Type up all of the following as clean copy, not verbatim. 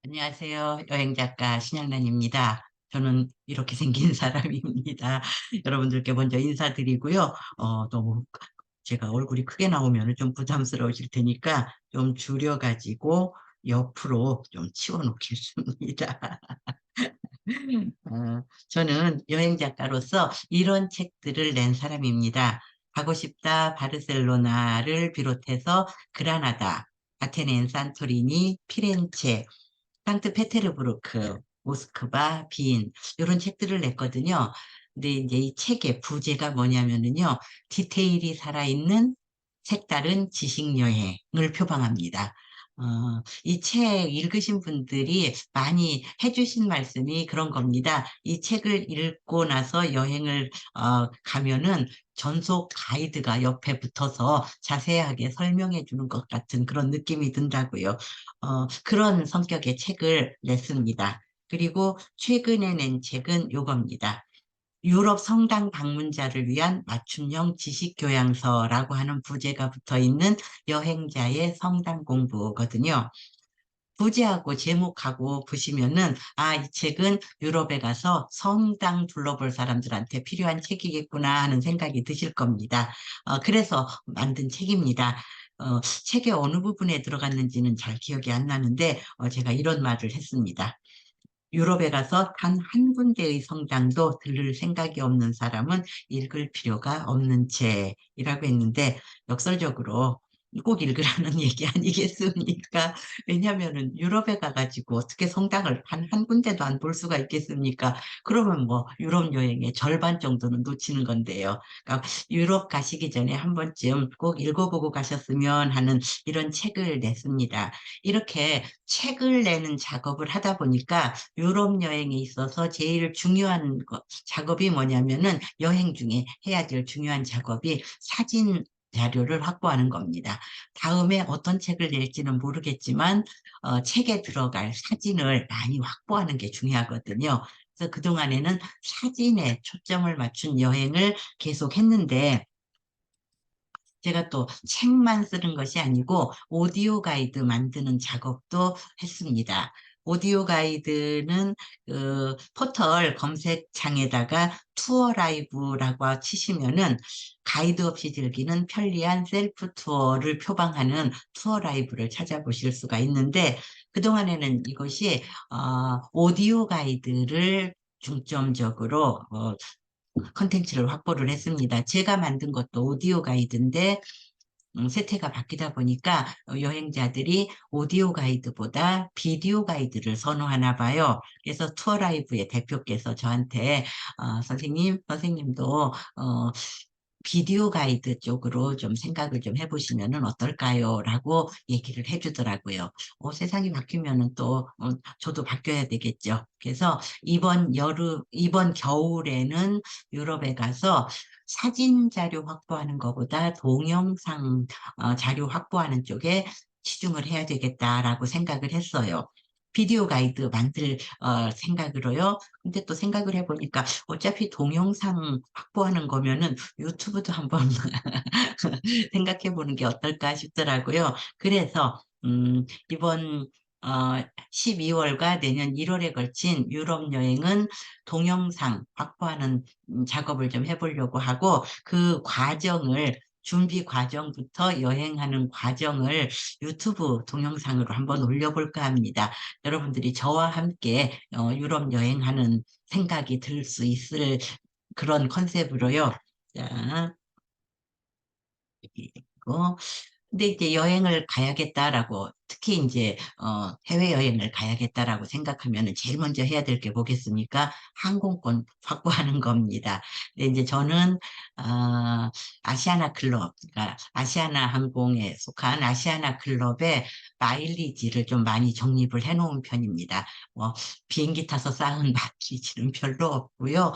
안녕하세요. 여행작가 신양란입니다. 저는 이렇게 생긴 사람입니다. 여러분들께 먼저 인사드리고요. 너무 제가 얼굴이 크게 나오면 좀 부담스러우실 테니까 좀 줄여가지고 옆으로 좀 치워놓겠습니다. 저는 여행작가로서 이런 책들을 낸 사람입니다. 가고 싶다 바르셀로나를 비롯해서 그라나다, 아테네, 산토리니, 피렌체, 상트페테르부르크, 모스크바, 빈 이런 책들을 냈거든요. 근데 이제 이 책의 부제가 뭐냐면은요, 디테일이 살아있는 색다른 지식 여행을 표방합니다. 이 책 읽으신 분들이 많이 해주신 말씀이 그런 겁니다. 이 책을 읽고 나서 여행을 가면은 전속 가이드가 옆에 붙어서 자세하게 설명해 주는 것 같은 그런 느낌이 든다고요. 그런 성격의 책을 냈습니다. 그리고 최근에 낸 책은 요겁니다. 유럽 성당 방문자를 위한 맞춤형 지식교양서라고 하는 부제가 붙어 있는 여행자의 성당 공부거든요. 부제하고 제목하고 보시면은, 아, 이 책은 유럽에 가서 성당 둘러볼 사람들한테 필요한 책이겠구나 하는 생각이 드실 겁니다. 그래서 만든 책입니다. 책의 어느 부분에 들어갔는지는 잘 기억이 안 나는데, 제가 이런 말을 했습니다. 유럽에 가서 단 한 군데의 성당도 들를 생각이 없는 사람은 읽을 필요가 없는 책이라고 했는데, 역설적으로 꼭 읽으라는 얘기 아니겠습니까? 왜냐면은 유럽에 가가지고 어떻게 성당을 한 군데도 안 볼 수가 있겠습니까? 그러면 뭐 유럽 여행의 절반 정도는 놓치는 건데요. 그러니까 유럽 가시기 전에 한 번쯤 꼭 읽어보고 가셨으면 하는 이런 책을 냈습니다. 이렇게 책을 내는 작업을 하다 보니까 유럽 여행에 있어서 제일 중요한 작업이 뭐냐면은 여행 중에 해야 될 중요한 작업이 사진 자료를 확보하는 겁니다. 다음에 어떤 책을 낼지는 모르겠지만 책에 들어갈 사진을 많이 확보하는 게 중요하거든요. 그래서 그동안에는 사진에 초점을 맞춘 여행을 계속 했는데 제가 또 책만 쓰는 것이 아니고 오디오 가이드 만드는 작업도 했습니다. 오디오 가이드는 그 포털 검색창에다가 투어 라이브라고 치시면은 가이드 없이 즐기는 편리한 셀프 투어를 표방하는 투어 라이브를 찾아보실 수가 있는데 그동안에는 이것이 오디오 가이드를 중점적으로 컨텐츠를 확보를 했습니다. 제가 만든 것도 오디오 가이드인데 세태가 바뀌다 보니까 여행자들이 오디오 가이드보다 비디오 가이드를 선호하나 봐요. 그래서 투어 라이브의 대표께서 저한테 선생님도 비디오 가이드 쪽으로 좀 생각을 좀 해보시면 어떨까요? 라고 얘기를 해주더라고요. 세상이 바뀌면은 또 저도 바뀌어야 되겠죠. 그래서 이번 겨울에는 유럽에 가서 사진 자료 확보하는 것보다 동영상 자료 확보하는 쪽에 치중을 해야 되겠다라고 생각을 했어요. 비디오 가이드 만들 생각으로요. 근데 또 생각을 해보니까 어차피 동영상 확보하는 거면은 유튜브도 한번 생각해 보는 게 어떨까 싶더라고요. 그래서 이번 12월과 내년 1월에 걸친 유럽 여행은 동영상 확보하는 작업을 좀 해보려고 하고 그 과정을 준비 과정부터 여행하는 과정을 유튜브 동영상으로 한번 올려볼까 합니다. 여러분들이 저와 함께 유럽 여행하는 생각이 들 수 있을 그런 컨셉으로요. 자, 그리고 근데 이제 여행을 가야겠다라고, 특히 이제, 해외여행을 가야겠다라고 생각하면 제일 먼저 해야 될 게 뭐겠습니까? 항공권 확보하는 겁니다. 근데 이제 저는, 아시아나 클럽, 그러니까 아시아나 항공에 속한 아시아나 클럽에 마일리지를 좀 많이 적립을 해 놓은 편입니다. 뭐, 비행기 타서 쌓은 마일리지는 별로 없고요.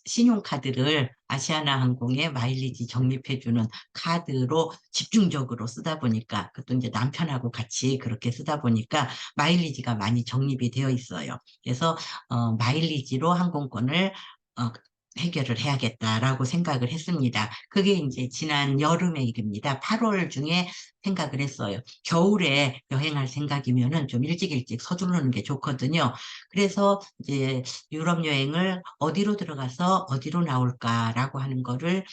신용카드를 아시아나 항공에 마일리지 적립해주는 카드로 집중적으로 쓰다 보니까, 그것도 이제 남편하고 같이 그렇게 쓰다 보니까 마일리지가 많이 적립이 되어 있어요. 그래서, 마일리지로 항공권을, 어, 해결을 해야겠다라고 생각을 했습니다. 그게 이제 지난 여름의 일입니다. 8월 중에 생각을 했어요. 겨울에 여행할 생각이면은 좀 일찍 일찍 서두르는 게 좋거든요. 그래서 이제 유럽 여행을 어디로 들어가서 어디로 나올까라고 하는 거를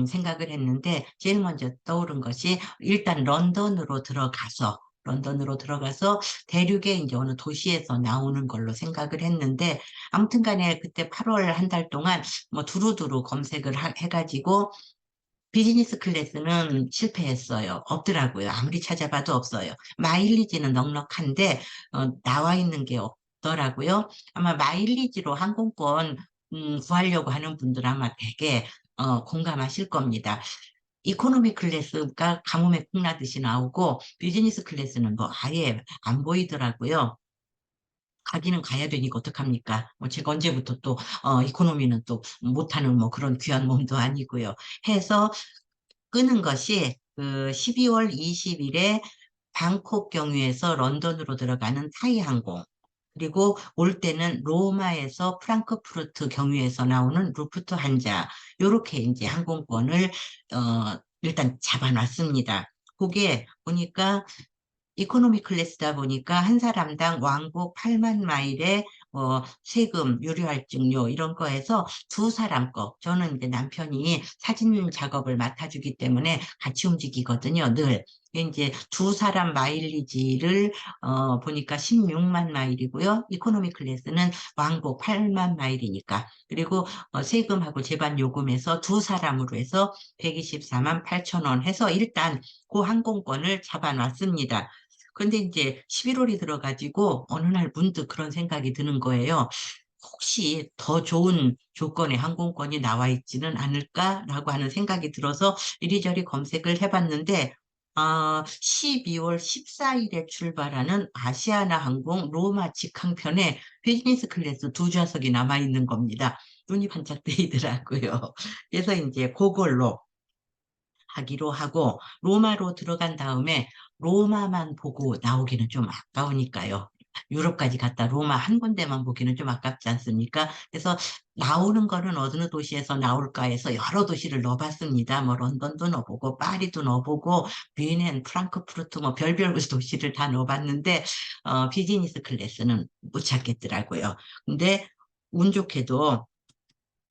생각을 했는데 제일 먼저 떠오른 것이 일단 런던으로 들어가서 대륙의 이제 어느 도시에서 나오는 걸로 생각을 했는데 아무튼 간에 그때 8월 한 달 동안 뭐 두루두루 검색을 해가지고 비즈니스 클래스는 실패했어요. 없더라고요. 아무리 찾아봐도 없어요. 마일리지는 넉넉한데 나와 있는 게 없더라고요. 아마 마일리지로 항공권 구하려고 하는 분들 아마 되게 공감하실 겁니다. 이코노미 클래스가 가뭄에 콩나듯이 나오고 비즈니스 클래스는 뭐 아예 안 보이더라고요. 가기는 가야 되니까 어떡합니까? 뭐 제가 언제부터 또 이코노미는 또 못하는 뭐 그런 귀한 몸도 아니고요. 해서 끄는 것이 그 12월 20일에 방콕 경유에서 런던으로 들어가는 타이 항공. 그리고 올 때는 로마에서 프랑크푸르트 경유에서 나오는 루프트한자. 요렇게 이제 항공권을 일단 잡아놨습니다. 그게 보니까 이코노미 클래스다 보니까 한 사람당 왕복 8만 마일에 세금, 유류할증료 이런 거 해서 두 사람 거. 저는 이제 남편이 사진 작업을 맡아주기 때문에 같이 움직이거든요, 늘. 이제 두 사람 마일리지를 보니까 16만 마일이고요. 이코노미 클래스는 왕복 8만 마일이니까. 그리고 세금하고 제반 요금에서 두 사람으로 해서 124만 8천 원 해서 일단 그 항공권을 잡아놨습니다. 근데 이제 11월이 들어가지고 어느 날 문득 그런 생각이 드는 거예요. 혹시 더 좋은 조건의 항공권이 나와 있지는 않을까라고 하는 생각이 들어서 이리저리 검색을 해봤는데, 12월 14일에 출발하는 아시아나 항공 로마 직항편에 비즈니스 클래스 두 좌석이 남아 있는 겁니다. 눈이 반짝 뜨이더라고요. 그래서 이제 그걸로 하기로 하고 로마로 들어간 다음에 로마만 보고 나오기는 좀 아까우니까요. 유럽까지 갔다 로마 한 군데만 보기는 좀 아깝지 않습니까? 그래서 나오는 거는 어느 도시에서 나올까 해서 여러 도시를 넣어봤습니다. 뭐 런던도 넣어보고 파리도 넣어보고 뮌헨, 프랑크푸르트 뭐 별별 도시를 다 넣어봤는데 비즈니스 클래스는 못 찾겠더라고요. 근데 운 좋게도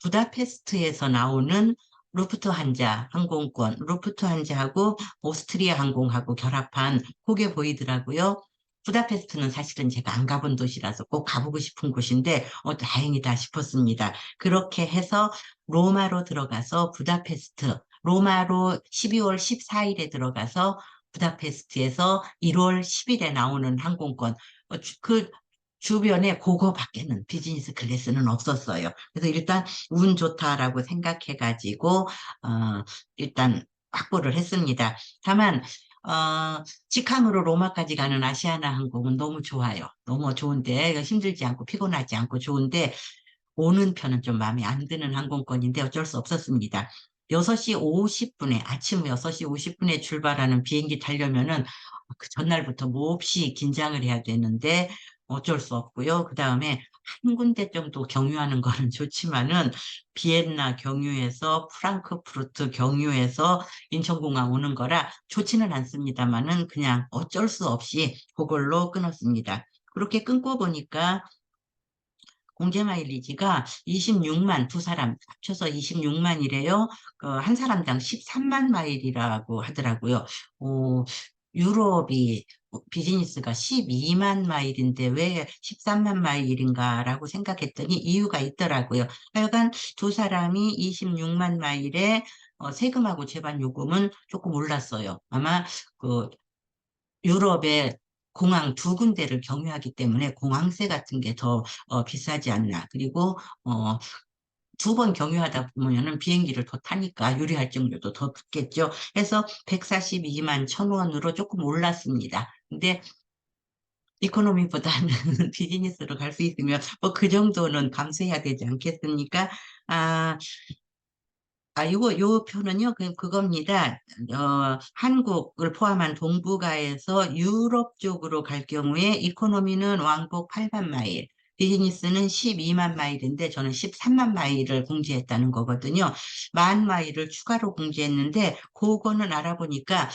부다페스트에서 나오는 루프트한자 항공권, 루프트한자하고 오스트리아 항공하고 결합한 그게 보이더라고요. 부다페스트는 사실은 제가 안 가본 도시라서 꼭 가보고 싶은 곳인데, 다행이다 싶었습니다. 그렇게 해서 로마로 들어가서 부다페스트, 로마로 12월 14일에 들어가서 부다페스트에서 1월 10일에 나오는 항공권, 그 주변에 그거밖에는 비즈니스 클래스는 없었어요. 그래서 일단 운 좋다라고 생각해가지고 일단 확보를 했습니다. 다만 직항으로 로마까지 가는 아시아나 항공은 너무 좋아요. 너무 좋은데 힘들지 않고 피곤하지 않고 좋은데 오는 편은 좀 마음에 안 드는 항공권인데 어쩔 수 없었습니다. 6시 50분에, 아침 6시 50분에 출발하는 비행기 타려면은 그 전날부터 몹시 긴장을 해야 되는데 어쩔 수 없고요. 그 다음에 한 군데 정도 경유하는 거는 좋지만은 비엔나 경유해서 프랑크푸르트 경유해서 인천공항 오는 거라 좋지는 않습니다만은 그냥 어쩔 수 없이 그걸로 끊었습니다. 그렇게 끊고 보니까 공제 마일리지가 26만, 두 사람 합쳐서 26만이래요. 한 사람당 13만 마일이라고 하더라고요. 어, 유럽이 비즈니스가 12만 마일인데 왜 13만 마일인가라고 생각했더니 이유가 있더라고요. 하여간 두 사람이 26만 마일에 세금하고 제반 요금은 조금 올랐어요. 아마 그 유럽의 공항 두 군데를 경유하기 때문에 공항세 같은 게 더 비싸지 않나. 그리고 두 번 경유하다 보면은 비행기를 더 타니까 유리할증료도 더 붙겠죠. 해서 142만 천 원으로 조금 올랐습니다. 근데 이코노미보다는 비즈니스로 갈 수 있으면 뭐 그 정도는 감수해야 되지 않겠습니까? 아, 요 표는요, 그겁니다. 한국을 포함한 동북아에서 유럽 쪽으로 갈 경우에 이코노미는 왕복 8만 마일, 비즈니스는 12만 마일인데 저는 13만 마일을 공지했다는 거거든요. 만 마일을 추가로 공지했는데 그거는 알아보니까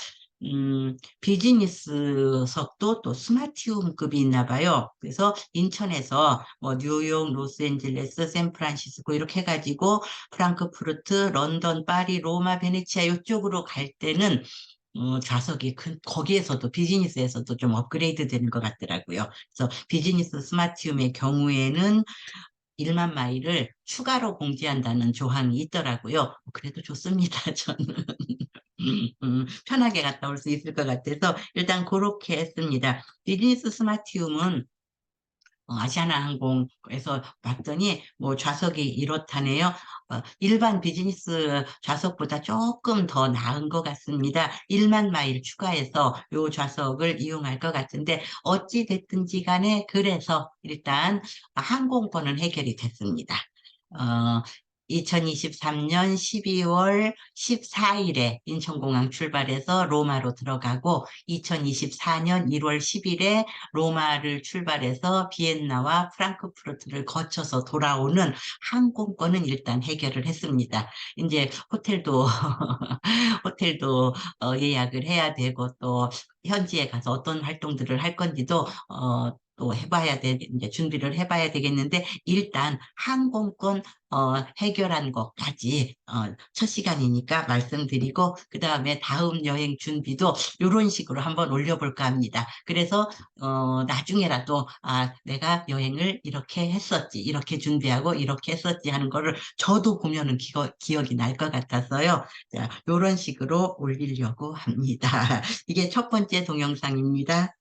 비즈니스석도 또 스마티움급이 있나 봐요. 그래서 인천에서 뭐 뉴욕, 로스앤젤레스, 샌프란시스코 이렇게 해가지고 프랑크푸르트, 런던, 파리, 로마, 베네치아 이쪽으로 갈 때는 좌석이 거기에서도 비즈니스에서도 좀 업그레이드 되는 것 같더라고요. 그래서 비즈니스 스마티움의 경우에는 1만 마일을 추가로 공지한다는 조항이 있더라고요. 그래도 좋습니다, 저는. 편하게 갔다 올 수 있을 것 같아서 일단 그렇게 했습니다. 비즈니스 스마티움은 아시아나항공에서 봤더니 뭐 좌석이 이렇다네요. 일반 비즈니스 좌석보다 조금 더 나은 것 같습니다. 1만 마일 추가해서 요 좌석을 이용할 것 같은데 어찌 됐든지 간에 그래서 일단 항공권은 해결이 됐습니다. 어, 2023년 12월 14일에 인천공항 출발해서 로마로 들어가고 2024년 1월 10일에 로마를 출발해서 비엔나와 프랑크푸르트를 거쳐서 돌아오는 항공권은 일단 해결을 했습니다. 이제 호텔도 호텔도 예약을 해야 되고 또 현지에 가서 어떤 활동들을 할 건지도 또 이제 준비를 해봐야 되겠는데, 일단 항공권, 해결한 것까지, 첫 시간이니까 말씀드리고, 그 다음에 다음 여행 준비도 이런 식으로 한번 올려볼까 합니다. 그래서, 나중에라도, 내가 여행을 이렇게 했었지, 이렇게 준비하고 이렇게 했었지 하는 거를 저도 보면은 기억이 날 것 같아서요. 자, 이런 식으로 올리려고 합니다. 이게 첫 번째 동영상입니다.